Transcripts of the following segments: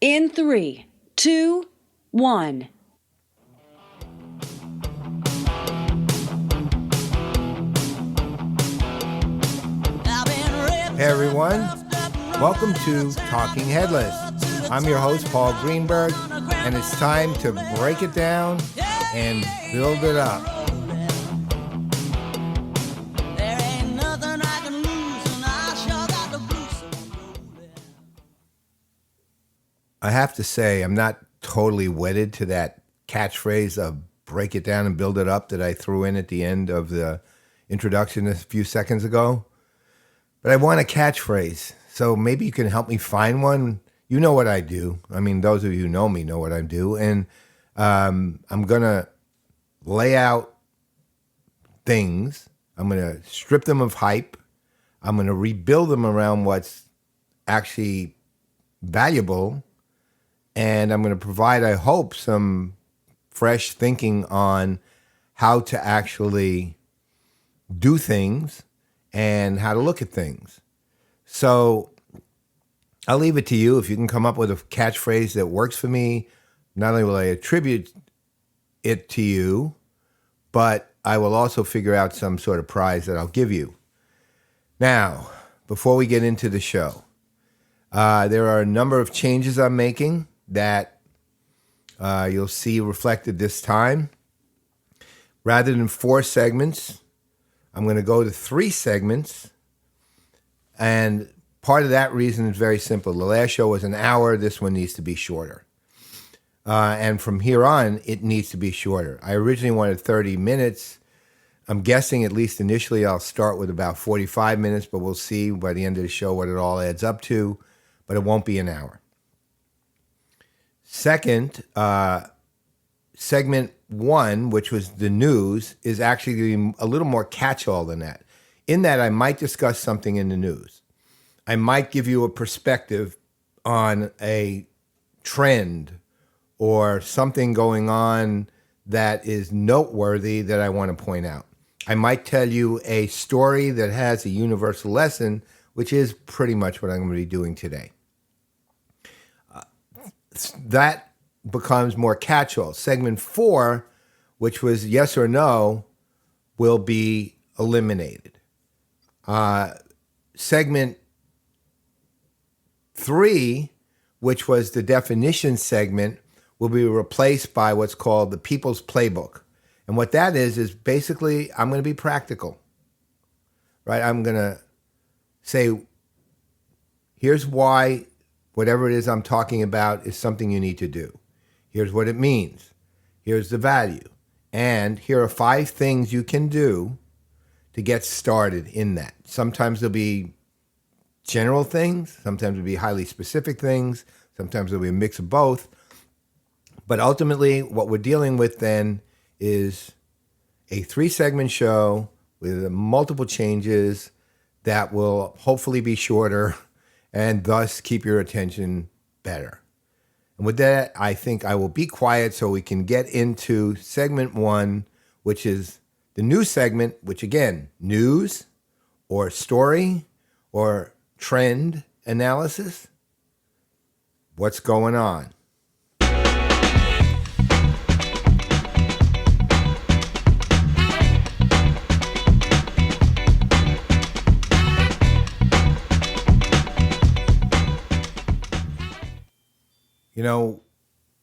In 3, 2, 1. Hey everyone, welcome to Talking Headless. I'm your host, Paul Greenberg, and it's time to break it down and build it up. I have to say, I'm not totally wedded to that catchphrase of break it down and build it up that I threw in at the end of the introduction a few seconds ago. But I want a catchphrase, so maybe you can help me find one. You know what I do. I mean, those of you who know me know what I do. And I'm going to lay out things. I'm going to strip them of hype. I'm going to rebuild them around what's actually valuable. And I'm going to provide, I hope, some fresh thinking on how to actually do things and how to look at things. So I'll leave it to you. If you can come up with a catchphrase that works for me, not only will I attribute it to you, but I will also figure out some sort of prize that I'll give you. Now, before we get into the show, there are a number of changes I'm making that you'll see reflected this time. Rather than 4 segments, I'm going to go to 3 segments. And part of that reason is very simple. The last show was an hour. This one needs to be shorter. And from here on, it needs to be shorter. I originally wanted 30 minutes. I'm guessing, at least initially, I'll start with about 45 minutes, but we'll see by the end of the show what it all adds up to. But it won't be an hour. Second, segment 1, which was the news, is actually a little more catch-all than that. In that, I might discuss something in the news. I might give you a perspective on a trend or something going on that is noteworthy that I want to point out. I might tell you a story that has a universal lesson, which is pretty much what I'm going to be doing today. That becomes more catch-all. Segment 4, which was yes or no, will be eliminated. Segment 3, which was the definition segment, will be replaced by what's called the People's Playbook. And what that is basically I'm going to be practical, right? I'm going to say, here's why whatever it is I'm talking about is something you need to do. Here's what it means. Here's the value. And here are 5 things you can do to get started in that. Sometimes there'll be general things. Sometimes there'll be highly specific things. Sometimes there'll be a mix of both. But ultimately, what we're dealing with then is a 3-segment show with multiple changes that will hopefully be shorter and thus keep your attention better. And with that, I think I will be quiet so we can get into segment 1, which is the news segment, which again, news or story or trend analysis. What's going on? You know,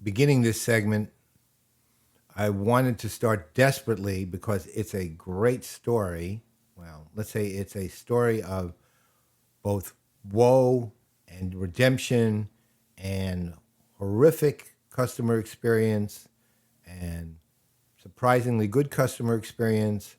beginning this segment, I wanted to start desperately because it's a great story. Well, let's say it's a story of both woe and redemption and horrific customer experience and surprisingly good customer experience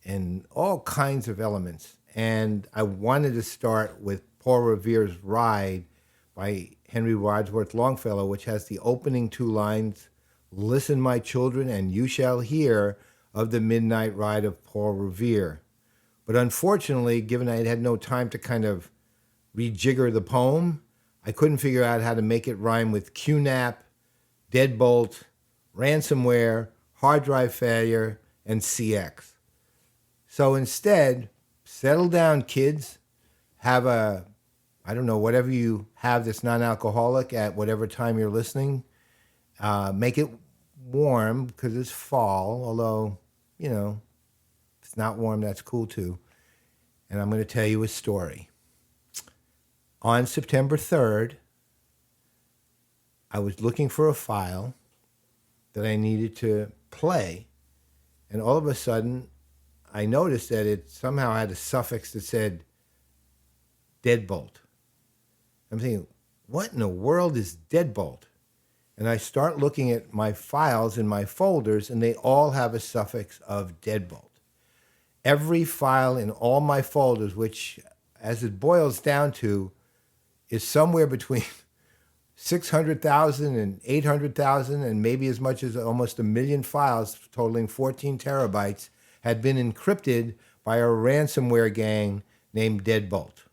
and all kinds of elements. And I wanted to start with Paul Revere's Ride by Henry Wadsworth Longfellow, which has the opening 2 lines, "Listen, my children, and you shall hear of the midnight ride of Paul Revere." But unfortunately, given I had no time to kind of rejigger the poem, I couldn't figure out how to make it rhyme with QNAP, deadbolt, ransomware, hard drive failure, and CX. So instead, settle down, kids. Have a I don't know, whatever you have that's non-alcoholic at whatever time you're listening. Make it warm because it's fall, although, you know, if it's not warm, that's cool too. And I'm going to tell you a story. On September 3rd, I was looking for a file that I needed to play, and all of a sudden, I noticed that it somehow had a suffix that said deadbolt. I'm thinking, what in the world is deadbolt? And I start looking at my files in my folders, and they all have a suffix of deadbolt. Every file in all my folders, which, as it boils down to, is somewhere between 600,000 and 800,000, and maybe as much as almost 1 million files totaling 14 terabytes, had been encrypted by a ransomware gang named Deadbolt.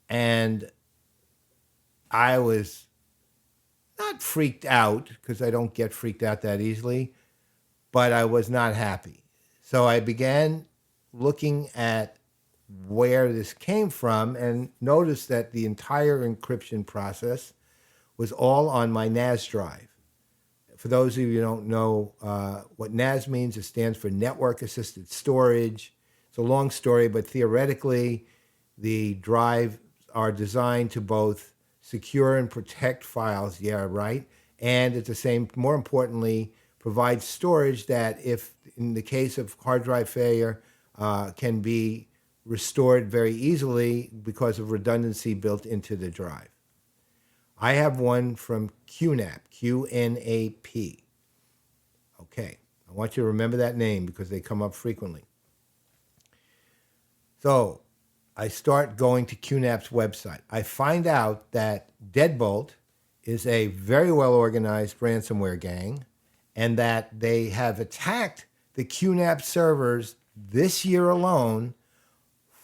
And I was not freaked out, because I don't get freaked out that easily, but I was not happy. So I began looking at where this came from and noticed that the entire encryption process was all on my NAS drive. For those of you who don't know what NAS means, it stands for Network Assisted Storage. It's a long story, but theoretically, the drives are designed to both secure and protect files, yeah, right, and at the same, more importantly, provide storage that, if in the case of hard drive failure, can be restored very easily because of redundancy built into the drive. I have one from QNAP, QNAP. Okay, I want you to remember that name because they come up frequently. So I start going to QNAP's website. I find out that Deadbolt is a very well organized ransomware gang, and that they have attacked the QNAP servers this year alone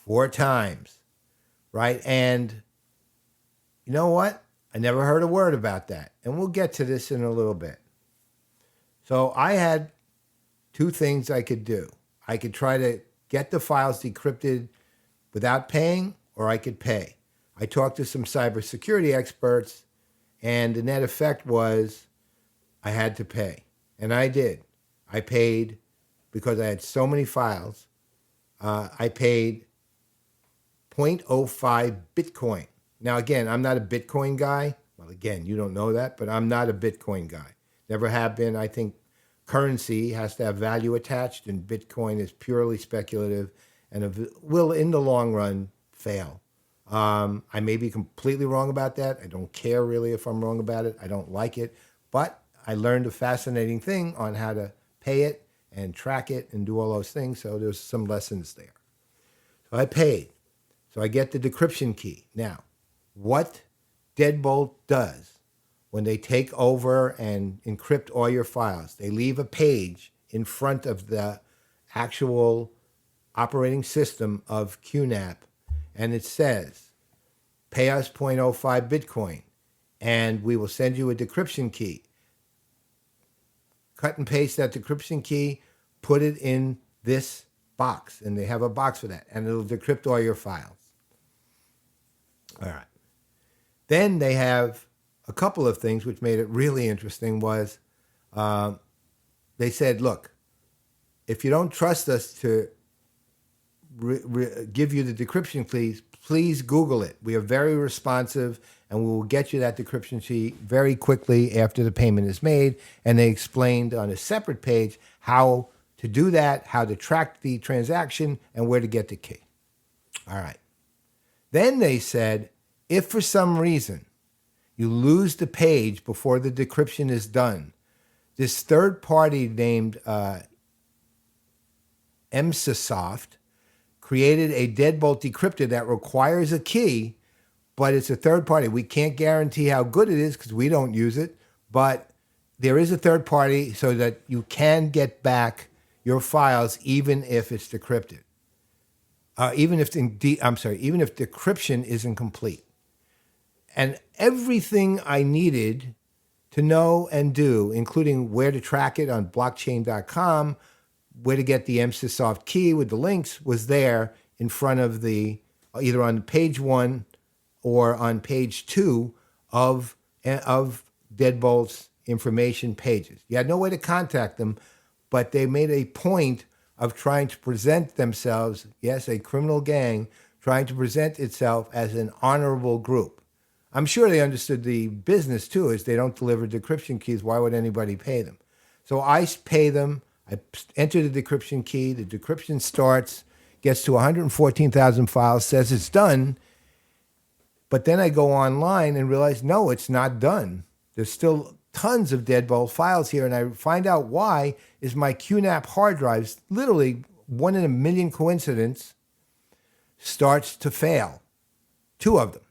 4 times, right? And you know what? I never heard a word about that. And we'll get to this in a little bit. So I had 2 things I could do. I could try to get the files decrypted without paying, or I could pay. I talked to some cybersecurity experts, and the net effect was I had to pay. And I did. I paid because I had so many files. I paid 0.05 Bitcoin. Now, again, I'm not a Bitcoin guy. Well, again, you don't know that, but I'm not a Bitcoin guy. Never have been. I think currency has to have value attached, and Bitcoin is purely speculative and will, in the long run, fail. I may be completely wrong about that. I don't care really if I'm wrong about it. I don't like it. But I learned a fascinating thing on how to pay it and track it and do all those things. So there's some lessons there. So I paid. So I get the decryption key. Now, what Deadbolt does when they take over and encrypt all your files, they leave a page in front of the actual operating system of QNAP, and it says, pay us 0.05 Bitcoin, and we will send you a decryption key. Cut and paste that decryption key, put it in this box, and they have a box for that, and it'll decrypt all your files. All right. Then they have a couple of things which made it really interesting was they said, look, if you don't trust us to give you the decryption keys, please Google it. We are very responsive, and we will get you that decryption key very quickly after the payment is made. And they explained on a separate page how to do that, how to track the transaction, and where to get the key. All right. Then they said, if for some reason you lose the page before the decryption is done, this third party named Emsisoft created a Deadbolt decryptor that requires a key, but it's a third party. We can't guarantee how good it is because we don't use it, but there is a third party so that you can get back your files even if it's decrypted. Even if decryption isn't complete. And everything I needed to know and do, including where to track it on blockchain.com, where to get the Emsisoft key with the links, was there in front of the either on page 1 or on page 2 of Deadbolt's information pages. You had no way to contact them, but they made a point of trying to present themselves, yes, a criminal gang, trying to present itself as an honorable group. I'm sure they understood the business too, as they don't deliver decryption keys. Why would anybody pay them? So I pay them. I enter the decryption key. The decryption starts, gets to 114,000 files, says it's done. But then I go online and realize, no, it's not done. There's still tons of Deadbolt files here. And I find out why is my QNAP hard drives, literally 1 in a million coincidence, starts to fail. 2 of them.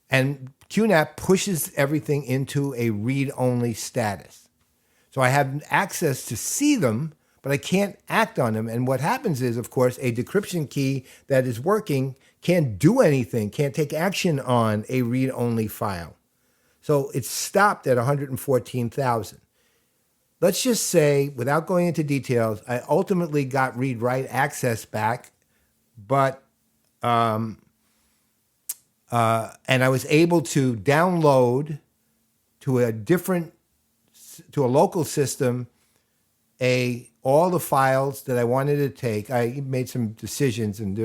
And QNAP pushes everything into a read-only status. So I have access to see them, but I can't act on them. And what happens is, of course, a decryption key that is working can't do anything, can't take action on a read-only file. So it's stopped at 114,000. Let's just say, without going into details, I ultimately got read-write access back, but and I was able to download to a local system all the files that I wanted to take. I made some decisions, and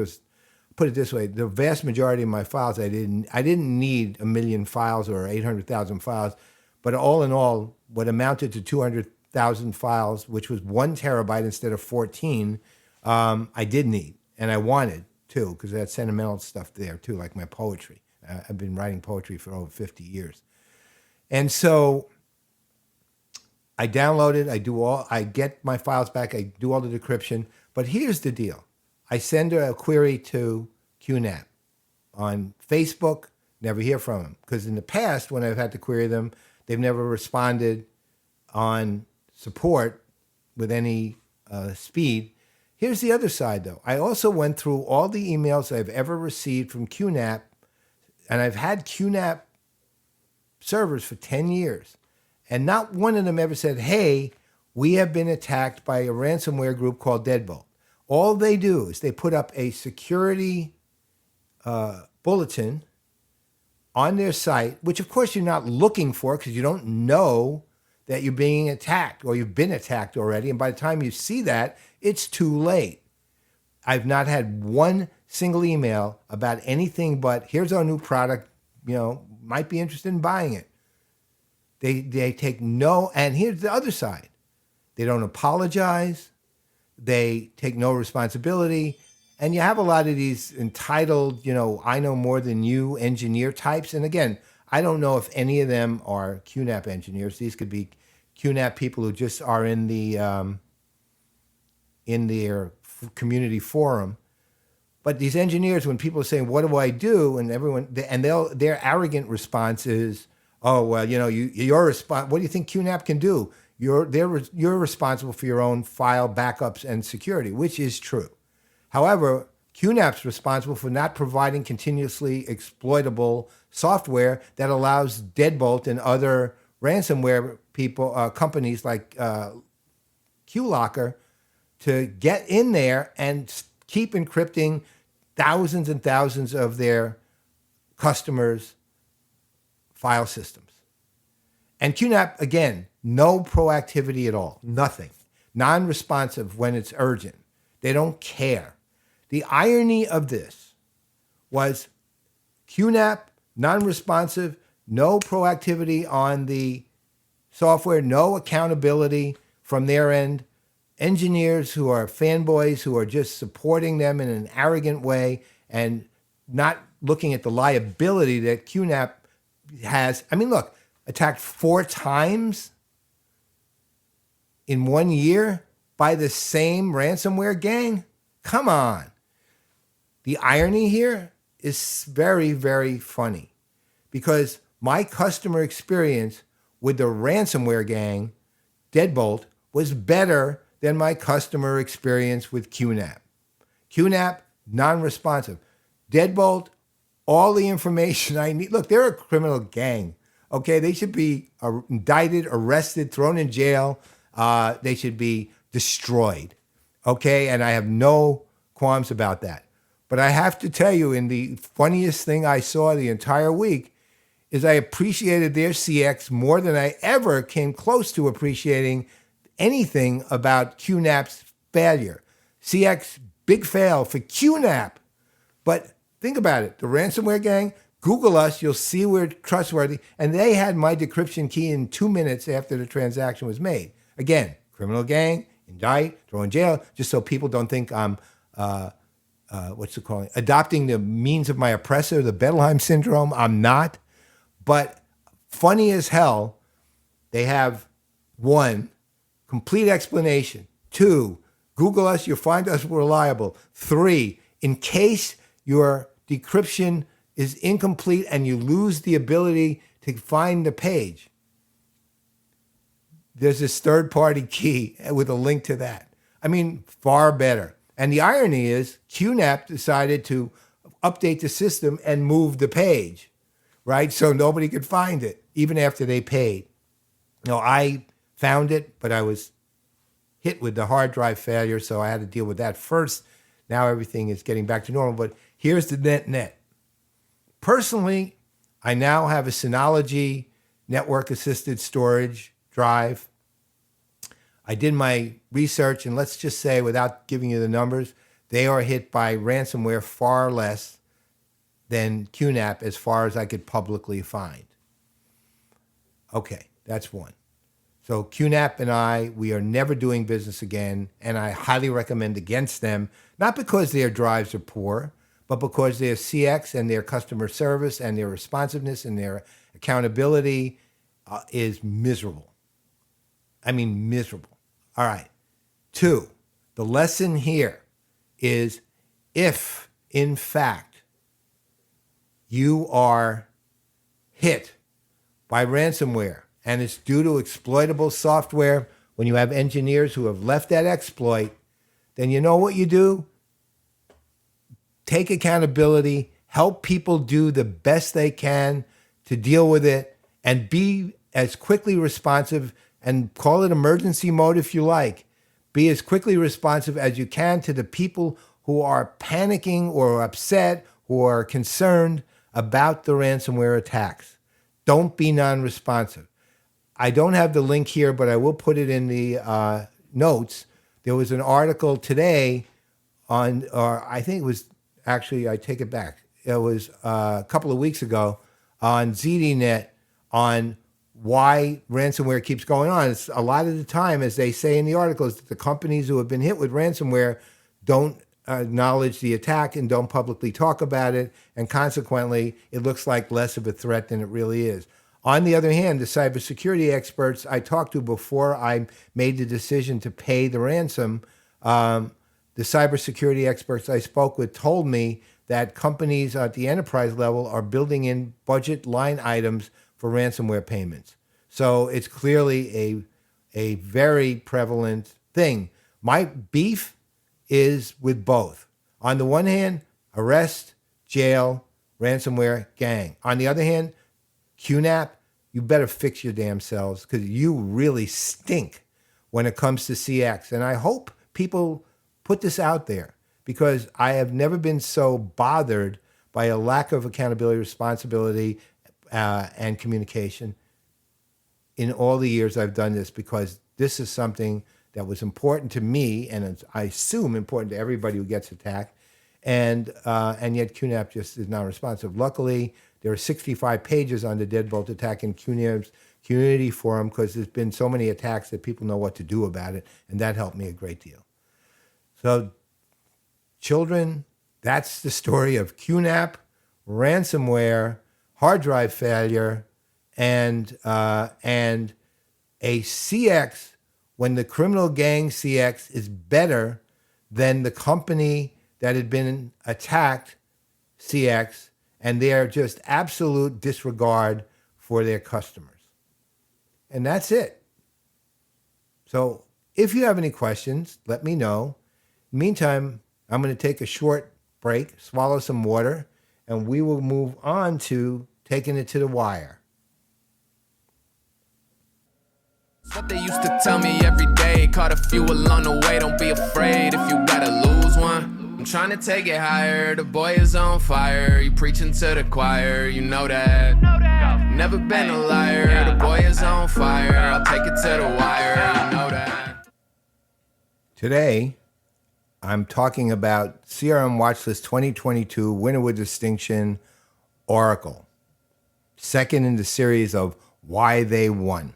put it this way, the vast majority of my files I didn't need 1 million files or 800,000 files, but all in all, what amounted to 200,000 files, which was 1 terabyte instead of 14, I did need, and I wanted too, because I had sentimental stuff there too, like my poetry. I've been writing poetry for over 50 years. And so I download it, I get my files back, I do all the decryption, but here's the deal. I send a query to QNAP on Facebook, never hear from them. Because in the past, when I've had to query them, they've never responded on support with any speed. Here's the other side, though. I also went through all the emails I've ever received from QNAP, and I've had QNAP servers for 10 years. And not one of them ever said, hey, we have been attacked by a ransomware group called Deadbolt. All they do is they put up a security bulletin on their site, which of course you're not looking for because you don't know that you're being attacked or you've been attacked already. And by the time you see that, it's too late. I've not had one single email about anything but here's our new product, might be interested in buying it. They take no, and here's the other side. They don't apologize. They take no responsibility. And you have a lot of these entitled, I know more than you engineer types. And again, I don't know if any of them are QNAP engineers. These could be QNAP people who just are in their community forum. But these engineers, when people are saying, what do I do? And their arrogant response is, oh, well, you're responsible. What do you think QNAP can do? You're responsible for your own file backups and security, which is true. However, QNAP's responsible for not providing continuously exploitable software that allows Deadbolt and other ransomware companies like QLocker to get in there and keep encrypting thousands and thousands of their customers' file systems. And QNAP, again, no proactivity at all, nothing. Non-responsive when it's urgent. They don't care. The irony of this was QNAP, non-responsive, no proactivity on the software, no accountability from their end. Engineers who are fanboys, who are just supporting them in an arrogant way and not looking at the liability that QNAP has. I mean, look, attacked 4 times in 1 year by the same ransomware gang? Come on. The irony here is very, very funny because my customer experience with the ransomware gang, Deadbolt, was better than my customer experience with QNAP. QNAP, non-responsive. Deadbolt, all the information I need. Look, they're a criminal gang. Okay, they should be indicted, arrested, thrown in jail. They should be destroyed. Okay, and I have no qualms about that. But I have to tell you, in the funniest thing I saw the entire week is I appreciated their CX more than I ever came close to appreciating anything about QNAP's failure. CX, big fail for QNAP. But think about it. The ransomware gang, Google us, you'll see we're trustworthy. And they had my decryption key in 2 minutes after the transaction was made. Again, criminal gang, indict, throw in jail, just so people don't think I'm, adopting the means of my oppressor, the Bettelheim syndrome. I'm not. But funny as hell, they have 1, complete explanation. 2, Google us, you'll find us reliable. 3, in case your decryption is incomplete and you lose the ability to find the page, there's this third-party key with a link to that. I mean, far better. And the irony is QNAP decided to update the system and move the page, right? So nobody could find it, even after they paid. I found it, but I was hit with the hard drive failure, so I had to deal with that first. Now everything is getting back to normal, but here's the net. Personally, I now have a Synology network-assisted storage drive. I did my research, and let's just say, without giving you the numbers, they are hit by ransomware far less than QNAP as far as I could publicly find. Okay, that's one. So QNAP and we are never doing business again, and I highly recommend against them, not because their drives are poor, but because their CX and their customer service and their responsiveness and their accountability is miserable. I mean, miserable. All right. 2, the lesson here is if, in fact, you are hit by ransomware and it's due to exploitable software, when you have engineers who have left that exploit, then you know what you do? Take accountability, help people do the best they can to deal with it, and be as quickly responsive, and call it emergency mode if you like. Be as quickly responsive as you can to the people who are panicking or upset or concerned about the ransomware attacks. Don't be non-responsive. I don't have the link here, but I will put it in the notes. There was an article today on, or I think it was, actually, I take it back. It was a couple of weeks ago on ZDNet on why ransomware keeps going on. It's a lot of the time, as they say in the articles, that the companies who have been hit with ransomware don't acknowledge the attack and don't publicly talk about it, and consequently, it looks like less of a threat than it really is. On the other hand, the cybersecurity experts I talked to before I made the decision to pay the ransom, the cybersecurity experts I spoke with told me that companies at the enterprise level are building in budget line items for ransomware payments. So it's clearly a very prevalent thing. My beef is with both. On the one hand, arrest, jail, ransomware, gang. On the other hand, QNAP, you better fix your damn selves, because you really stink when it comes to CX. And I hope people put this out there, because I have never been so bothered by a lack of accountability, responsibility, and communication in all the years I've done this, because this is something that was important to me, and it's, I assume, important to everybody who gets attacked, and yet QNAP just is not responsive. Luckily, there are 65 pages on the Deadbolt attack in QNAP's community forum, because there's been so many attacks that people know what to do about it, and that helped me a great deal. So, children, that's the story of QNAP, ransomware, hard drive failure, and a CX when the criminal gang CX is better than the company that had been attacked CX, and they're just absolute disregard for their customers. And that's it. So if you have any questions, let me know. Meantime, I'm going to take a short break, swallow some water, and we will move on to taking it to the wire. What they used to tell me every day, caught a few along the way, don't be afraid if you gotta lose one. I'm trying to take it higher. The boy is on fire. You preaching to the choir. You know that. Never been a liar. The boy is on fire. I'll take it to the wire. You know that. Today, I'm talking about CRM Watchlist 2022 Winner with Distinction, Oracle. Second in the series of why they won.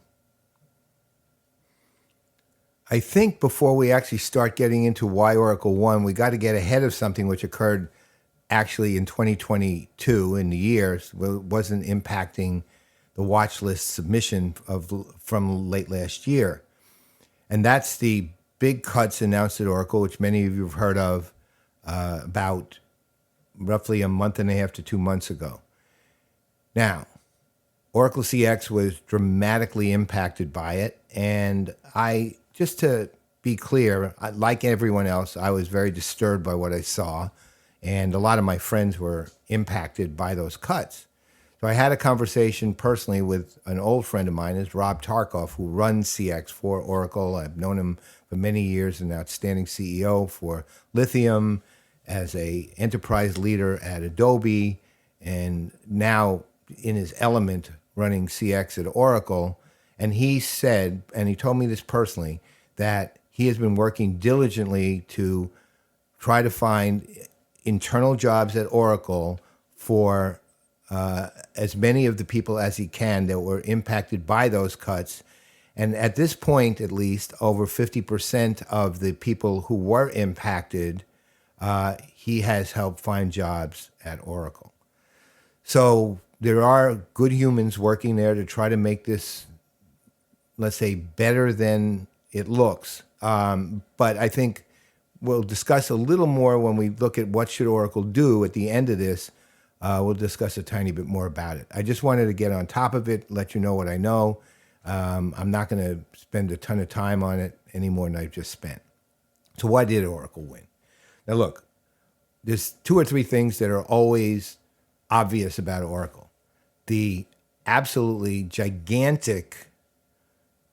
I think before we actually start getting into why Oracle won, we got to get ahead of something which occurred actually in 2022 in the years. It wasn't impacting the watch list submission from late last year. And that's the big cuts announced at Oracle, which many of you have heard of about roughly a month and a half to 2 months ago. Now, Oracle CX was dramatically impacted by it. And just to be clear, like everyone else, I was very disturbed by what I saw. And a lot of my friends were impacted by those cuts. So I had a conversation personally with an old friend of mine, is Rob Tarkoff, who runs CX for Oracle. I've known him for many years, an outstanding CEO for Lithium, as a enterprise leader at Adobe, and now in his element running CX at Oracle. And he said, and he told me this personally, that he has been working diligently to try to find internal jobs at Oracle for as many of the people as he can that were impacted by those cuts. And at this point, at least, over 50% of the people who were impacted, he has helped find jobs at Oracle. So there are good humans working there to try to make this, let's say, better than it looks. But I think we'll discuss a little more when we look at what should Oracle do at the end of this. We'll discuss a tiny bit more about it. I just wanted to get on top of it, let you know what I know. I'm not going to spend a ton of time on it any more than I've just spent. So why did Oracle win? Now look, there's 2 or 3 things that are always obvious about Oracle. The absolutely gigantic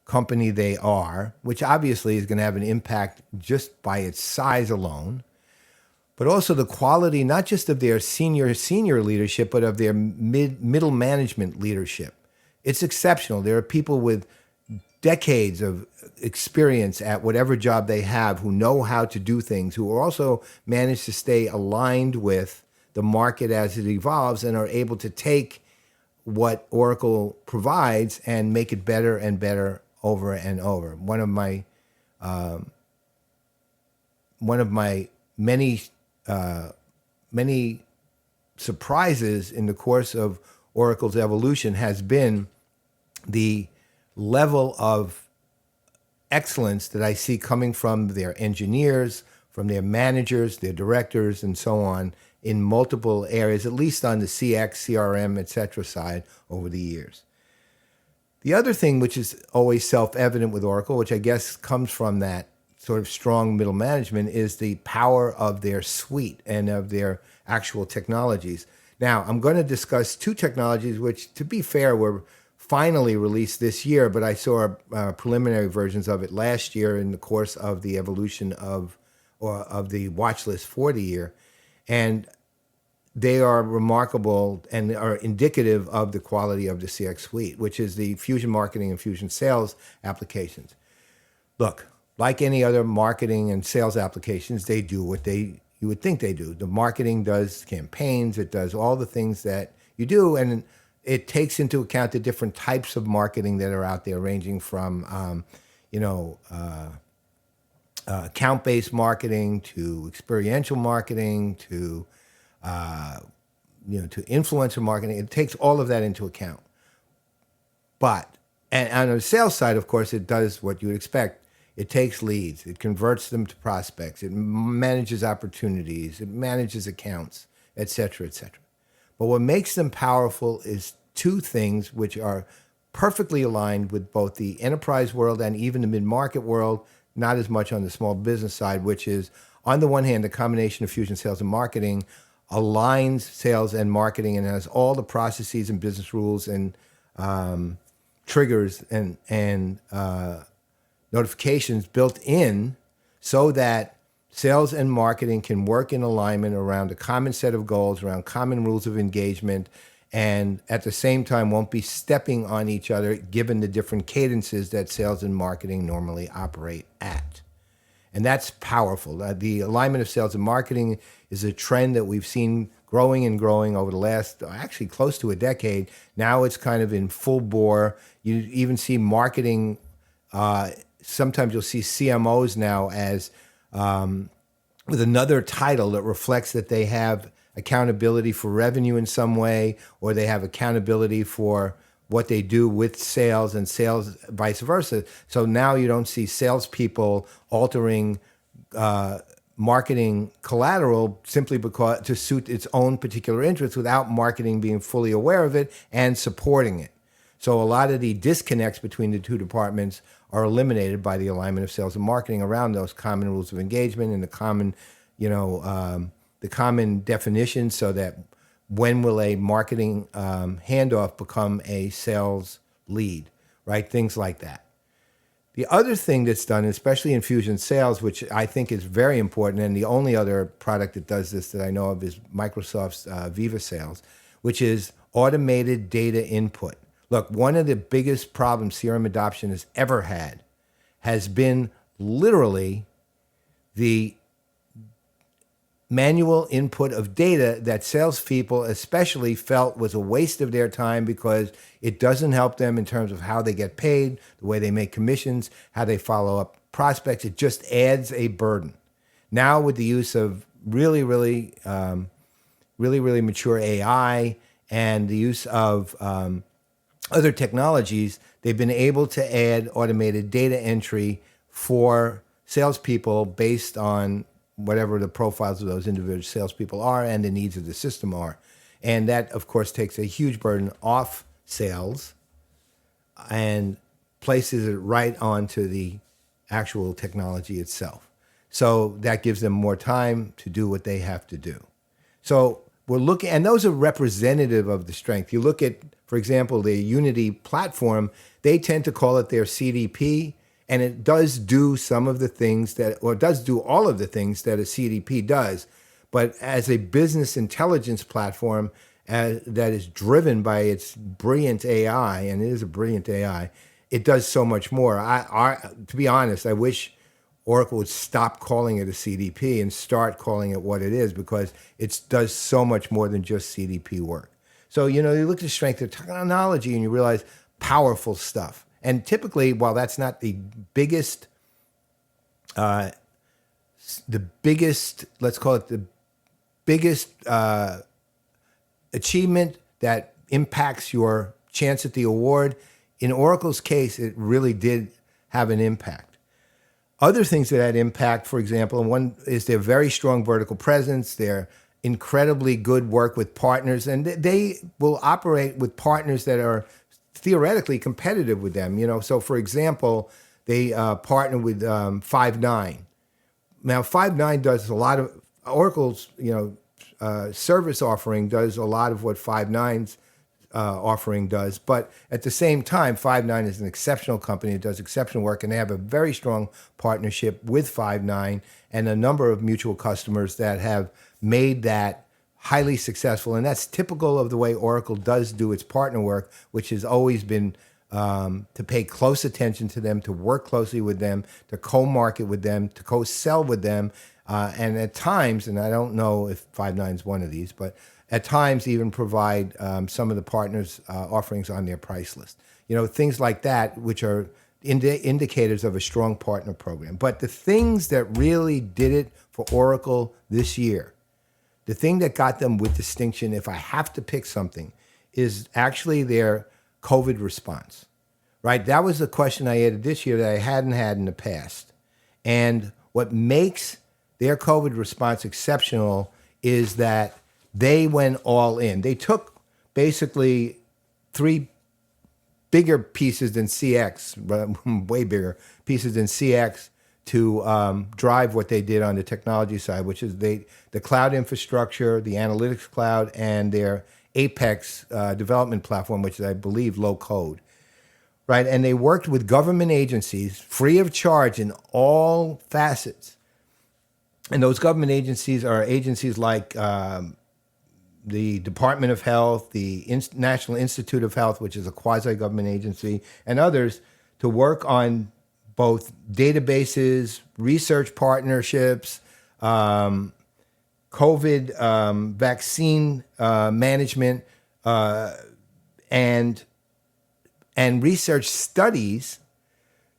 company they are, which obviously is going to have an impact just by its size alone, but also the quality, not just of their senior leadership, but of their middle management leadership. It's exceptional. There are people with decades of experience at whatever job they have who know how to do things, who also manage to stay aligned with the market as it evolves and are able to take what Oracle provides and make it better and better over and over. One of my many surprises in the course of Oracle's evolution has been the level of excellence that I see coming from their engineers, from their managers, their directors, and so on in multiple areas, at least on the CX, CRM, et cetera side over the years. The other thing, which is always self-evident with Oracle, which I guess comes from that sort of strong middle management, is the power of their suite and of their actual technologies. Now, I'm going to discuss 2 technologies, which, to be fair, were finally released this year, but I saw preliminary versions of it last year in the course of the evolution of the watch list for the year. And they are remarkable and are indicative of the quality of the CX suite, which is the Fusion Marketing and Fusion Sales applications. Look, like any other marketing and sales applications, they do what you would think they do. The marketing does campaigns, it does all the things that you do, and it takes into account the different types of marketing that are out there, ranging from account-based marketing to experiential marketing to to influencer marketing. It takes all of that into account. But and on the sales side, of course, it does what you would expect. It takes leads, it converts them to prospects, it manages opportunities, it manages accounts, et cetera, et cetera. But what makes them powerful is 2 things which are perfectly aligned with both the enterprise world and even the mid-market world, not as much on the small business side, which is, on the one hand, the combination of Fusion Sales and Marketing aligns sales and marketing and has all the processes and business rules and triggers and notifications built in so that sales and marketing can work in alignment around a common set of goals, around common rules of engagement, and at the same time won't be stepping on each other given the different cadences that sales and marketing normally operate at. And that's powerful. The alignment of sales and marketing is a trend that we've seen growing and growing over the last, actually close to a decade. Now it's kind of in full bore. You even see marketing, sometimes you'll see CMOs now as with another title that reflects that they have accountability for revenue in some way, or they have accountability for what they do with sales and sales vice versa. So now you don't see salespeople altering marketing collateral simply because to suit its own particular interests without marketing being fully aware of it and supporting it. So a lot of the disconnects between the two departments are eliminated by the alignment of sales and marketing around those common rules of engagement and the common, the common definitions, so that when will a marketing handoff become a sales lead, right? Things like that. The other thing that's done, especially in Fusion Sales, which I think is very important, and the only other product that does this that I know of is Microsoft's Viva Sales, which is automated data input. Look, one of the biggest problems CRM adoption has ever had has been literally the manual input of data that salespeople especially felt was a waste of their time because it doesn't help them in terms of how they get paid, the way they make commissions, how they follow up prospects. It just adds a burden. Now with the use of really mature AI and the use of other technologies, they've been able to add automated data entry for salespeople based on whatever the profiles of those individual salespeople are and the needs of the system are. And that, of course, takes a huge burden off sales and places it right onto the actual technology itself. So that gives them more time to do what they have to do. So we're looking, and those are representative of the strength. You look at, for example, the Unity platform, they tend to call it their CDP, and it does do some of the things that, or it does do all of the things that a CDP does. But as a business intelligence platform that is driven by its brilliant AI, and it is a brilliant AI, it does so much more. To be honest, I wish Oracle would stop calling it a CDP and start calling it what it is, because it does so much more than just CDP work. So, you look at the strength of technology and you realize powerful stuff. And typically, while that's not the biggest, let's call it the biggest achievement that impacts your chance at the award, in Oracle's case, it really did have an impact. Other things that had impact, for example, and one is their very strong vertical presence, their incredibly good work with partners, and they will operate with partners that are theoretically competitive with them. So for example, they partner with Five9. Now Five9 does a lot of Oracle's service offering, does a lot of what Five9's offering does, but at the same time, Five9 is an exceptional company. It does exceptional work, and they have a very strong partnership with Five9 and a number of mutual customers that have made that highly successful. And that's typical of the way Oracle does do its partner work, which has always been to pay close attention to them, to work closely with them, to co-market with them, to co-sell with them, and at times, and I don't know if Five9 is one of these, but at times even provide some of the partners' offerings on their price list. Things like that, which are indicators of a strong partner program. But the things that really did it for Oracle this year, the thing that got them with distinction, if I have to pick something, is actually their COVID response, right? That was the question I added this year that I hadn't had in the past. And what makes their COVID response exceptional is that they went all in. They took basically three bigger pieces than CX, way bigger pieces than CX, to drive what they did on the technology side, which is the cloud infrastructure, the analytics cloud, and their Apex development platform, which is, I believe, low code, right? And they worked with government agencies free of charge in all facets. And those government agencies are agencies like the Department of Health, the National Institute of Health, which is a quasi-government agency, and others to work on both databases, research partnerships, COVID vaccine management, and research studies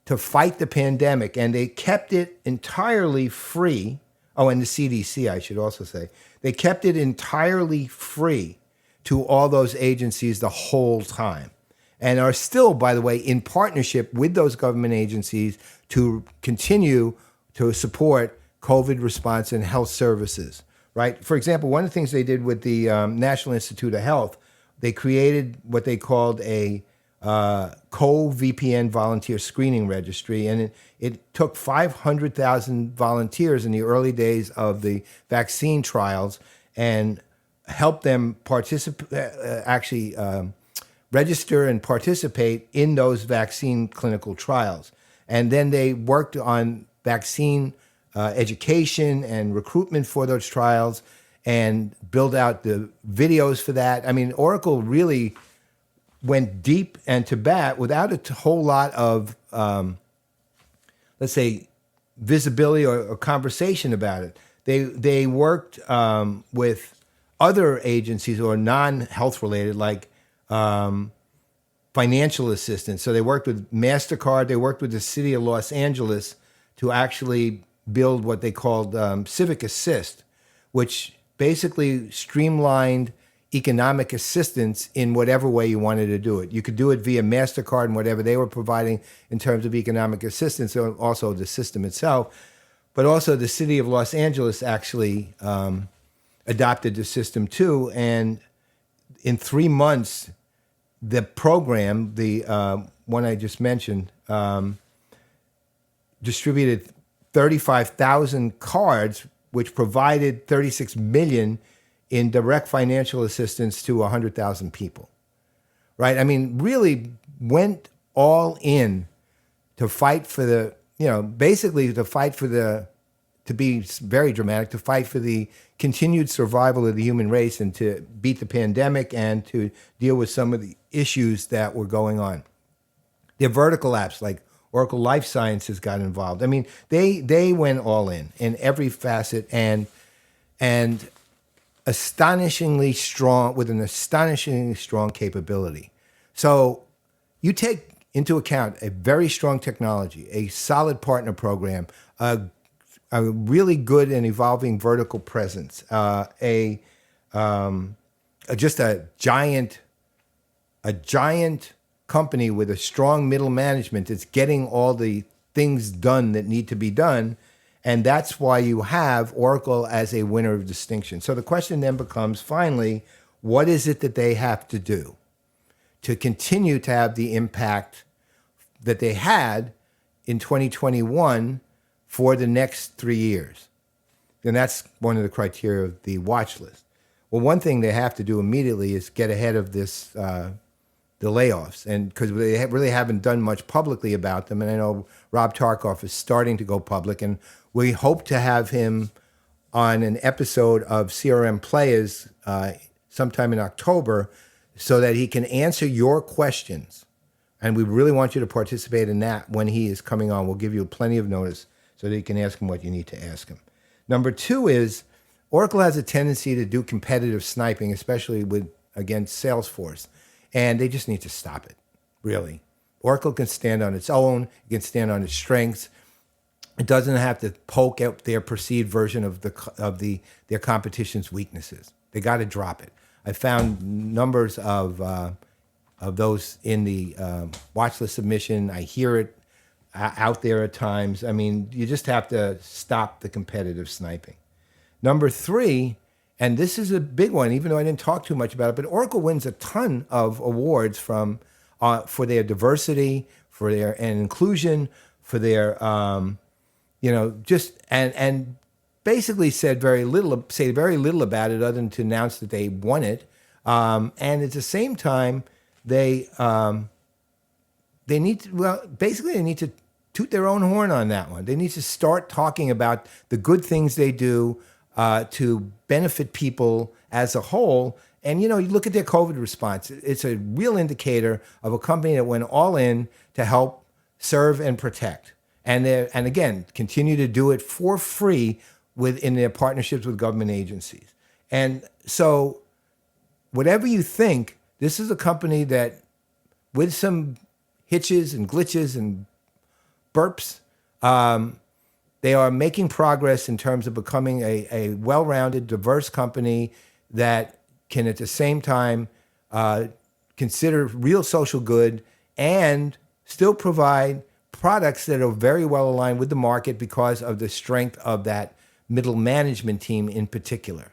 to fight the pandemic. And they kept it entirely free. Oh, and the CDC, I should also say. They kept it entirely free to all those agencies the whole time, and are still, by the way, in partnership with those government agencies to continue to support COVID response and health services, right? For example, one of the things they did with the National Institute of Health, they created what they called a co-VPN volunteer screening registry, and it took 500,000 volunteers in the early days of the vaccine trials and helped them register and participate in those vaccine clinical trials. And then they worked on vaccine education and recruitment for those trials and build out the videos for that. I mean, Oracle really went deep and to bat without a whole lot of, let's say, visibility or conversation about it. They worked with other agencies or non-health related, like financial assistance. So they worked with MasterCard. They worked with the city of Los Angeles to actually build what they called Civic Assist, which basically streamlined economic assistance in whatever way you wanted to do it. You could do it via MasterCard and whatever they were providing in terms of economic assistance, or also the system itself. But also the city of Los Angeles actually adopted the system too. And in 3 months, the program, the one I just mentioned, distributed 35,000 cards, which provided 36 million in direct financial assistance to 100,000 people, right? I mean, really went all in to fight for the, basically to fight for the, to be very dramatic, to fight for the continued survival of the human race and to beat the pandemic and to deal with some of the issues that were going on. Their vertical apps like Oracle Life Sciences got involved. I mean, they went all in every facet and astonishingly strong, with an astonishingly strong capability. So you take into account a very strong technology, a solid partner program, a really good and evolving vertical presence, just a giant company with a strong middle management that's getting all the things done that need to be done. And that's why you have Oracle as a winner of distinction. So the question then becomes, finally, what is it that they have to do to continue to have the impact that they had in 2021 for the next 3 years? And that's one of the criteria of the watch list. Well, one thing they have to do immediately is get ahead of this, the layoffs, and because they really haven't done much publicly about them. And I know Rob Tarkoff is starting to go public, and we hope to have him on an episode of CRM Players sometime in October so that he can answer your questions. And we really want you to participate in that when he is coming on. We'll give you plenty of notice so that you can ask him what you need to ask him. Number two is Oracle has a tendency to do competitive sniping, especially against Salesforce. And they just need to stop it, really. Oracle can stand on its own. It can stand on its strengths. It doesn't have to poke at their perceived version of their competition's weaknesses. They got to drop it. I found numbers of those in the watch list submission. I hear it out there at times. I mean, you just have to stop the competitive sniping. Number three, and this is a big one, even though I didn't talk too much about it, but Oracle wins a ton of awards for their diversity, for their and inclusion, for their and basically say very little about it other than to announce that they won it. And at the same time, they need to toot their own horn on that one. They need to start talking about the good things they do to benefit people as a whole. And, you look at their COVID response. It's a real indicator of a company that went all in to help serve and protect. And again, continue to do it for free in their partnerships with government agencies. And so whatever you think, this is a company that, with some hitches and glitches and burps, they are making progress in terms of becoming a well-rounded, diverse company that can at the same time consider real social good and still provide products that are very well aligned with the market because of the strength of that middle management team in particular.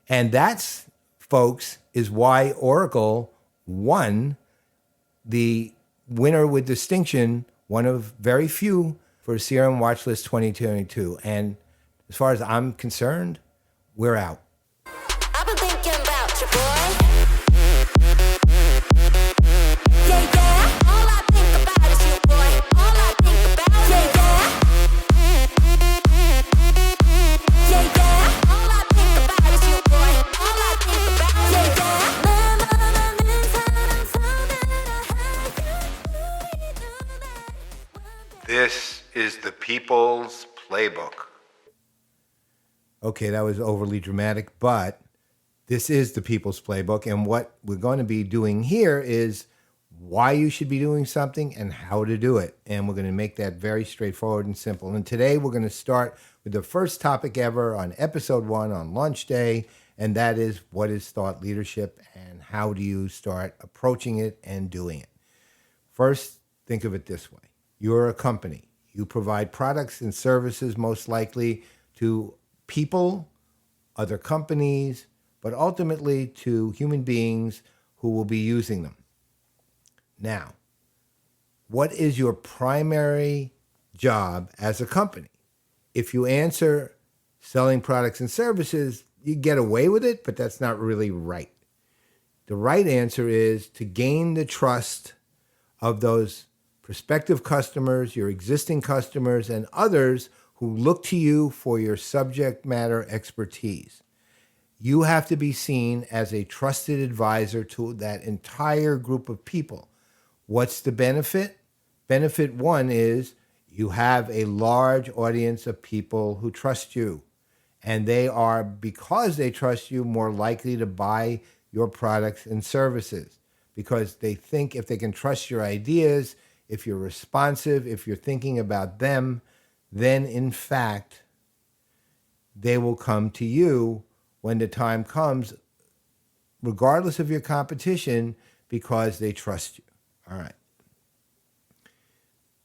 And that's, folks, is why Oracle won the winner with distinction, one of very few, for CRM Watchlist 2022. And as far as I'm concerned, we're out. I've been thinking about you, boy. Yeah, yeah. All I think about is you, boy. All I think about, yeah, yeah. Yeah, yeah. All I think about is you, boy. All I think about, yeah, yeah. This is the People's Playbook. Okay, that was overly dramatic, but this is the People's Playbook. And what we're going to be doing here is why you should be doing something and how to do it. And we're going to make that very straightforward and simple. And today we're going to start with the first topic ever on episode 1 on launch day. And that is, what is thought leadership and how do you start approaching it and doing it? First, think of it this way. You're a company. You provide products and services most likely to people, other companies, but ultimately to human beings who will be using them. Now, what is your primary job as a company? If you answer selling products and services, you get away with it, but that's not really right. The right answer is to gain the trust of those prospective customers, your existing customers, and others who look to you for your subject matter expertise. You have to be seen as a trusted advisor to that entire group of people. What's the benefit? Benefit 1 is you have a large audience of people who trust you. And they are, because they trust you, more likely to buy your products and services because they think if they can trust your ideas, if you're responsive, if you're thinking about them, then in fact, they will come to you when the time comes, regardless of your competition, because they trust you. All right.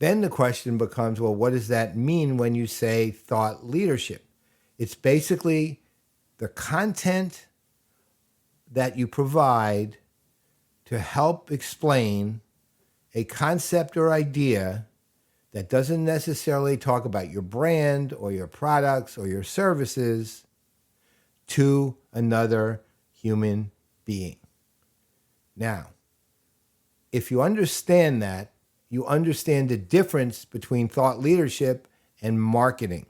Then the question becomes, well, what does that mean when you say thought leadership? It's basically the content that you provide to help explain a concept or idea that doesn't necessarily talk about your brand or your products or your services to another human being. Now, if you understand that, you understand the difference between thought leadership and marketing.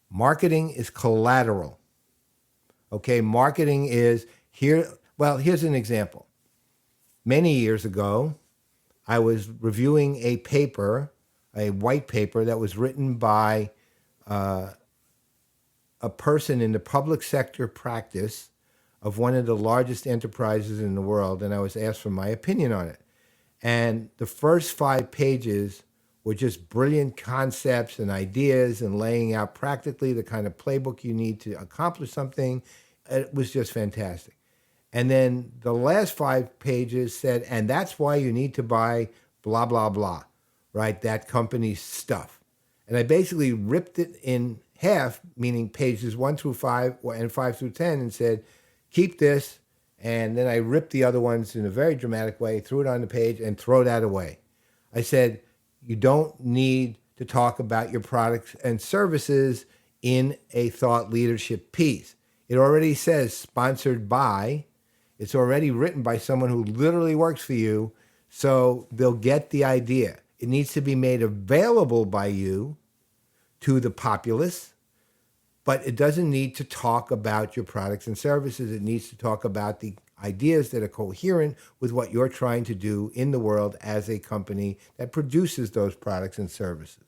Marketing is collateral. Okay, marketing is here. Well, here's an example. Many years ago, I was reviewing a paper, a white paper that was written by a person in the public sector practice of one of the largest enterprises in the world, and I was asked for my opinion on it. And the first 5 pages were just brilliant concepts and ideas and laying out practically the kind of playbook you need to accomplish something. It was just fantastic. And then the last 5 pages said, and that's why you need to buy blah, blah, blah, right? That company's stuff. And I basically ripped it in half, meaning pages 1 through 5 and 5 through 10, and said, keep this. And then I ripped the other ones in a very dramatic way, threw it on the page, and throw that away. I said, you don't need to talk about your products and services in a thought leadership piece. It already says sponsored by. It's already written by someone who literally works for you, so they'll get the idea. It needs to be made available by you to the populace, but it doesn't need to talk about your products and services. It needs to talk about the ideas that are coherent with what you're trying to do in the world as a company that produces those products and services.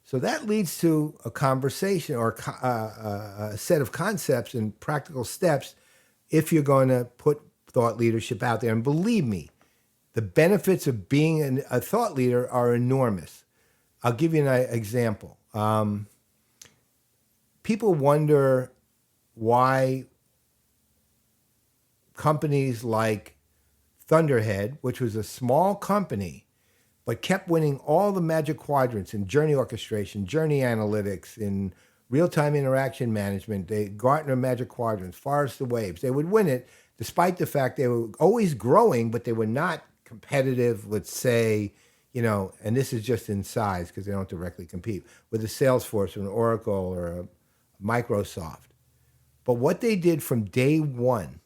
So that leads to a conversation or a set of concepts and practical steps if you're going to put thought leadership out there. And believe me, the benefits of being a thought leader are enormous. I'll give you an example. People wonder why companies like Thunderhead, which was a small company, but kept winning all the magic quadrants in journey orchestration, journey analytics, in real-time interaction management, they Gartner magic quadrants, Forrester Waves. They would win it despite the fact they were always growing, but they were not competitive, let's say, and this is just in size because they don't directly compete, with a Salesforce or an Oracle or a Microsoft. But what they did from day one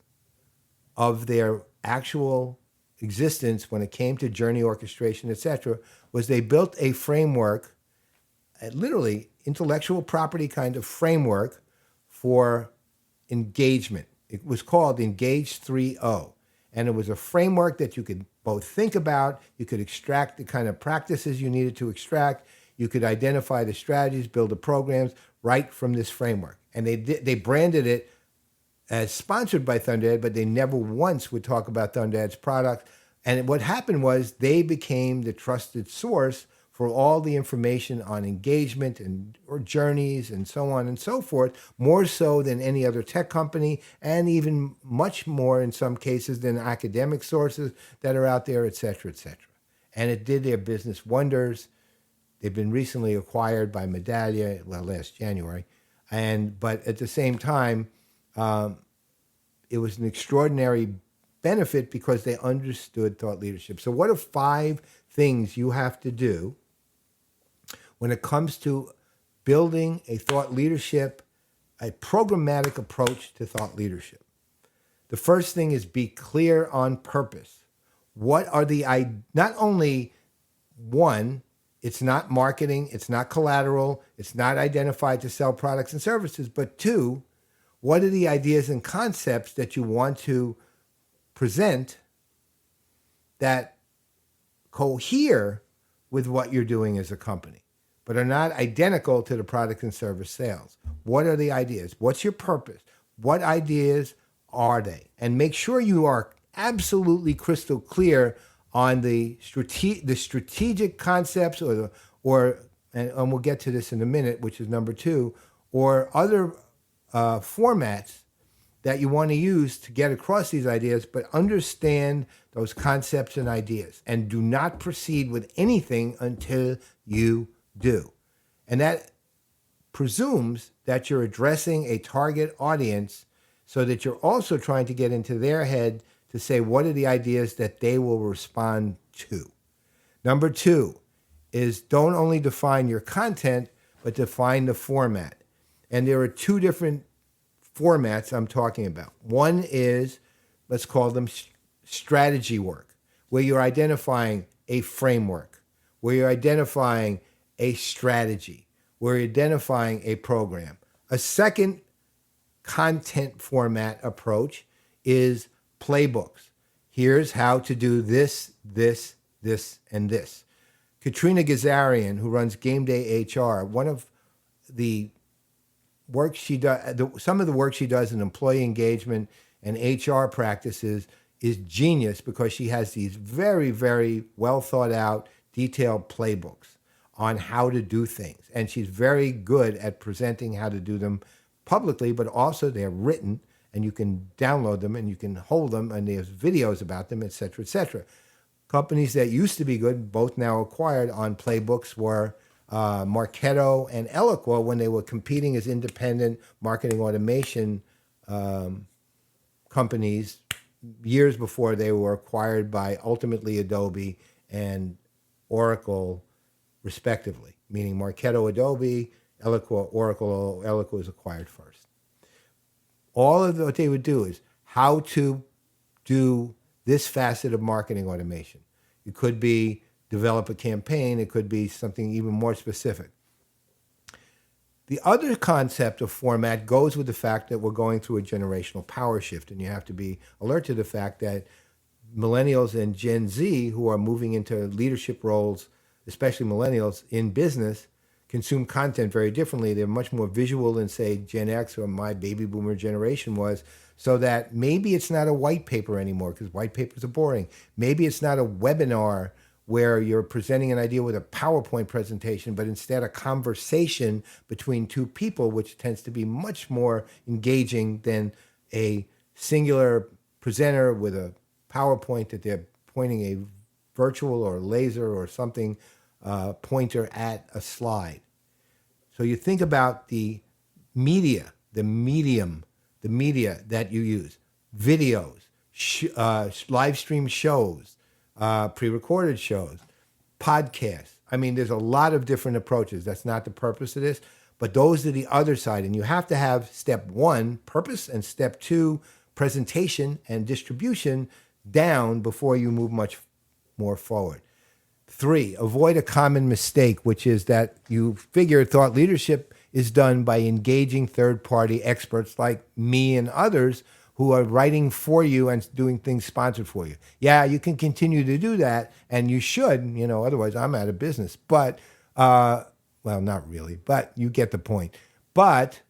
of their actual existence when it came to journey orchestration, etc., was they built a framework, literally intellectual property kind of framework for engagement. It was called Engage 3.0. And it was a framework that you could both think about, you could extract the kind of practices you needed to extract, you could identify the strategies, build the programs right from this framework. And they branded it as sponsored by Thunderhead, but they never once would talk about Thunderhead's product. And what happened was they became the trusted source for all the information on engagement or journeys and so on and so forth, more so than any other tech company, and even much more in some cases than academic sources that are out there, et cetera, et cetera. And it did their business wonders. They've been recently acquired by Medallia, last January. But at the same time, it was an extraordinary benefit because they understood thought leadership. So what are 5 things you have to do when it comes to building a thought leadership, a programmatic approach to thought leadership? The first thing is be clear on purpose. What are not only one, it's not marketing, it's not collateral, it's not identified to sell products and services, but 2, what are the ideas and concepts that you want to present that cohere with what you're doing as a company, but are not identical to the product and service sales? What are the ideas? What's your purpose? What ideas are they? And make sure you are absolutely crystal clear on the strategic concepts and we'll get to this in a minute, which is number 2, or other formats that you want to use to get across these ideas, but understand those concepts and ideas, and do not proceed with anything until you do. And that presumes that you're addressing a target audience so that you're also trying to get into their head to say, what are the ideas that they will respond to? Number 2 is don't only define your content, but define the format. And there are 2 different formats I'm talking about. One is, let's call them strategy work, where you're identifying a framework, where you're identifying a strategy, where you're identifying a program. A second content format approach is playbooks. Here's how to do this, this, this, and this. Katrina Gazarian, who runs Game Day HR, one of the work she does, some of the work she does in employee engagement and HR practices is genius because she has these very, very well thought out, detailed playbooks on how to do things. And she's very good at presenting how to do them publicly, but also they're written and you can download them and you can hold them and there's videos about them, et cetera, et cetera. Companies that used to be good, both now acquired on playbooks, were Marketo and Eloqua when they were competing as independent marketing automation companies years before they were acquired by ultimately Adobe and Oracle, respectively, meaning Marketo, Adobe, Eloqua, Oracle. Eloqua was acquired first. All of what they would do is how to do this facet of marketing automation. It could be develop a campaign. It could be something even more specific. The other concept of format goes with the fact that we're going through a generational power shift, and you have to be alert to the fact that millennials and Gen Z, who are moving into leadership roles, especially millennials in business, consume content very differently. They're much more visual than, say, Gen X or my baby boomer generation was, so that maybe it's not a white paper anymore because white papers are boring. Maybe it's not a webinar where you're presenting an idea with a PowerPoint presentation, but instead a conversation between two people, which tends to be much more engaging than a singular presenter with a PowerPoint that they're pointing a virtual or laser or something pointer at a slide. So you think about the media, the medium, the media that you use, videos, live stream shows, pre-recorded shows, podcasts. I mean, there's a lot of different approaches. That's not the purpose of this, but those are the other side. And you have to have step one, purpose, and step two, presentation and distribution down before you move much more forward. 3, avoid a common mistake, which is that you figure thought leadership is done by engaging third-party experts like me and others who are writing for you and doing things sponsored for you. Yeah, you can continue to do that, and you should, otherwise I'm out of business. But, well, not really, but you get the point. But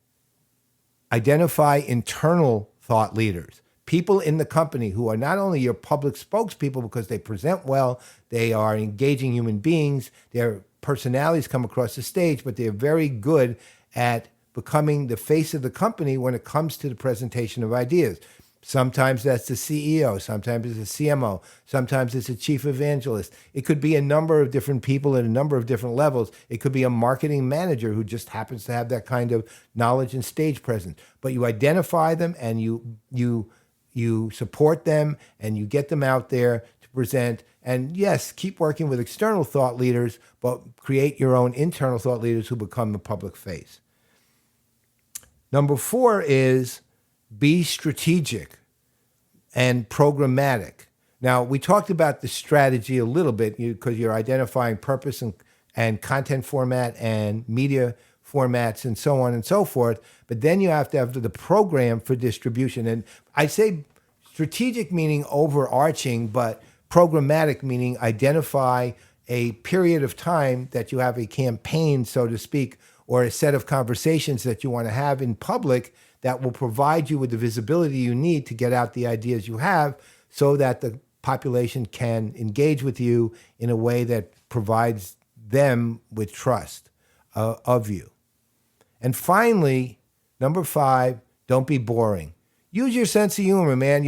identify internal thought leaders, people in the company who are not only your public spokespeople because they present well, they are engaging human beings, their personalities come across the stage, but they're very good at becoming the face of the company when it comes to the presentation of ideas. Sometimes that's the CEO, sometimes it's a CMO, sometimes it's a chief evangelist. It could be a number of different people at a number of different levels. It could be a marketing manager who just happens to have that kind of knowledge and stage presence. But you identify them and you support them and you get them out there to present. And yes, keep working with external thought leaders, but create your own internal thought leaders who become the public face. Number 4 is be strategic and programmatic. Now, we talked about the strategy a little bit because you're identifying purpose and content format and media formats and so on and so forth. But then you have to have the program for distribution. And I say strategic meaning overarching, but programmatic meaning identify a period of time that you have a campaign, so to speak, or a set of conversations that you want to have in public that will provide you with the visibility you need to get out the ideas you have so that the population can engage with you in a way that provides them with trust of you. And finally, number 5, don't be boring. Use your sense of humor, man.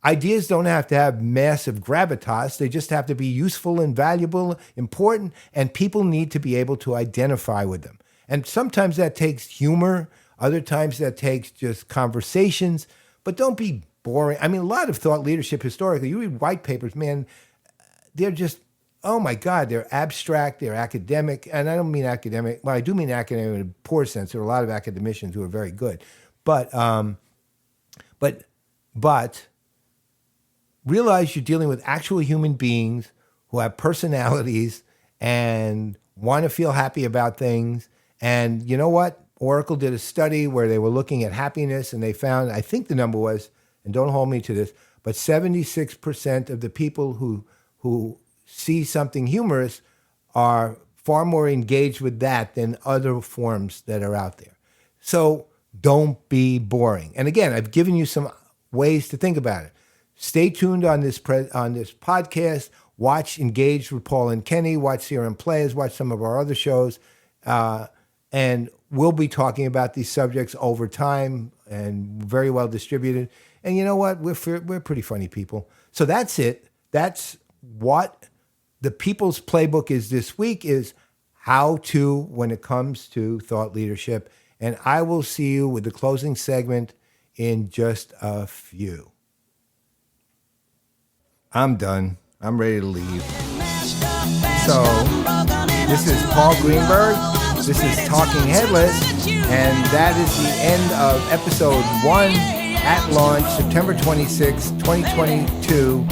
Ideas don't have to have massive gravitas. They just have to be useful and valuable, important, and people need to be able to identify with them. And sometimes that takes humor. Other times that takes just conversations. But don't be boring. I mean, a lot of thought leadership historically, you read white papers, man, they're just, oh my God, they're abstract, they're academic. And I don't mean academic. Well, I do mean academic in a poor sense. There are a lot of academicians who are very good. But realize you're dealing with actual human beings who have personalities and want to feel happy about things. And you know what? Oracle did a study where they were looking at happiness and they found, I think the number was, and don't hold me to this, but 76% of the people who see something humorous are far more engaged with that than other forms that are out there. So don't be boring. And again, I've given you some ways to think about it. Stay tuned on this podcast. Watch Engaged with Paul and Kenny. Watch CRM Players. Watch some of our other shows. And we'll be talking about these subjects over time and very well distributed. And you know what? We're pretty funny people. So that's it. That's what the People's Playbook is this week, is how to when it comes to thought leadership. And I will see you with the closing segment in just a few. I'm done. I'm ready to leave. So this is Paul Greenberg. This is Talking Headless. And that is the end of episode 1 at launch, September 26, 2022.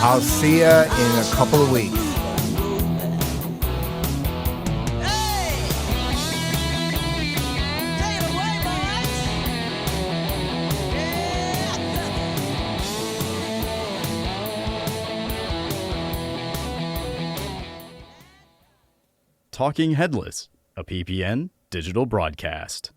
I'll see ya in a couple of weeks. Talking Headless, a PPN digital broadcast.